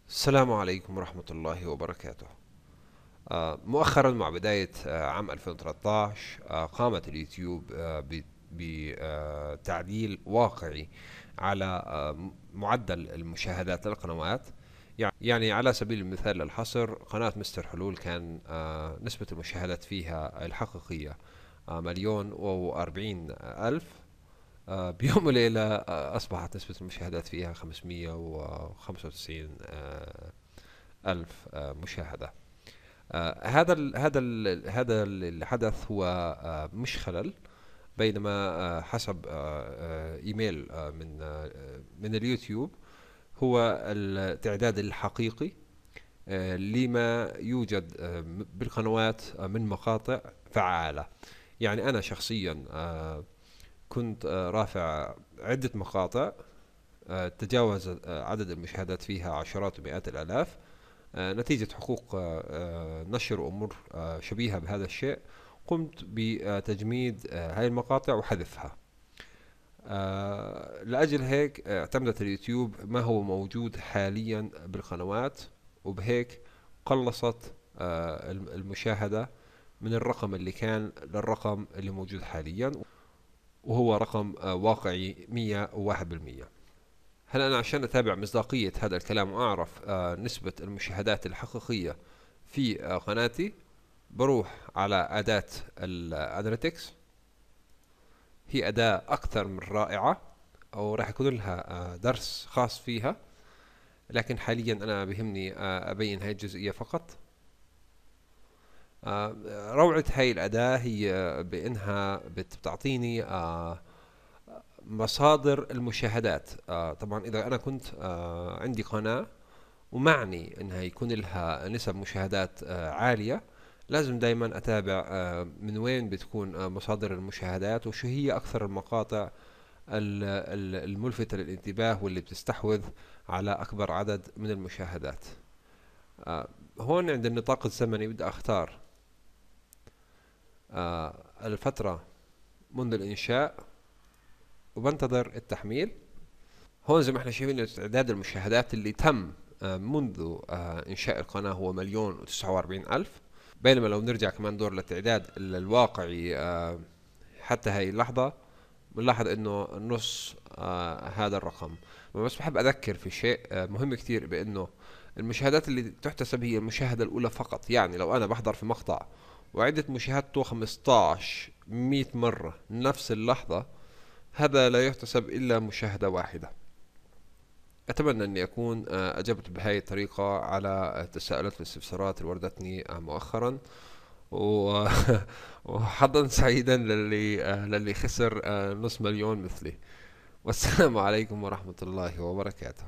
السلام عليكم ورحمة الله وبركاته. مؤخرا مع بداية عام 2013 قامت اليوتيوب بتعديل واقعي على معدل المشاهدات للقنوات. يعني على سبيل المثال للحصر، قناة مستر حلول كان نسبة المشاهدات فيها الحقيقية مليون وأربعين ألف. بيوم وليلة أصبحت نسبة المشاهدات فيها 595 ألف مشاهدة. هذا الحدث هو مش خلل، بينما حسب إيميل من اليوتيوب هو التعداد الحقيقي لما يوجد بالقنوات من مقاطع فعالة. يعني أنا شخصيا كنت رافع عدة مقاطع تجاوز عدد المشاهدات فيها عشرات ومئات الآلاف، نتيجة حقوق نشر وأمور شبيهة بهذا الشيء. قمت بتجميد هاي المقاطع وحذفها. لأجل هيك اعتمدت اليوتيوب ما هو موجود حاليا بالقنوات، وبهيك قلصت المشاهدة من الرقم اللي كان للرقم اللي موجود حاليا، وهو رقم واقعي 101%. هل أنا عشان أتابع مصداقية هذا الكلام وأعرف نسبة المشاهدات الحقيقية في قناتي، بروح على أداة الأناليتكس. هي أداة أكثر من رائعة، أو راح يكون لها درس خاص فيها، لكن حاليا أنا بهمني أبين هاي الجزئية فقط. روعة هاي الأداة هي بأنها بتعطيني مصادر المشاهدات. طبعا إذا أنا كنت عندي قناة ومعني انها يكون لها نسب مشاهدات عالية، لازم دايما اتابع من وين بتكون مصادر المشاهدات، وشو هي اكثر المقاطع الملفتة للانتباه واللي بتستحوذ على اكبر عدد من المشاهدات. هون عند النطاق الزمني بدي اختار الفترة منذ الانشاء، وبنتظر التحميل. هون زي ما احنا شايفين تعداد المشاهدات اللي تم منذ إنشاء القناة هو مليون وتسعة وأربعين ألف. بينما لو نرجع كمان دور للتعداد الواقعي حتى هاي اللحظة، بنلاحظ إنه نص هذا الرقم. بس بحب أذكر في شيء مهم كتير، بإنه المشاهدات اللي تحتسب هي المشاهدة الأولى فقط. يعني لو أنا بحضر في مقطع وعدة مشاهدته 15 100 مرة نفس اللحظة، هذا لا يحتسب إلا مشاهدة واحدة. أتمنى أني أكون أجبت بهذه الطريقة على التساؤلات والاستفسارات اللي وردتني مؤخرا. و... وحظا سعيدا للي خسر نص مليون مثلي. والسلام عليكم ورحمة الله وبركاته.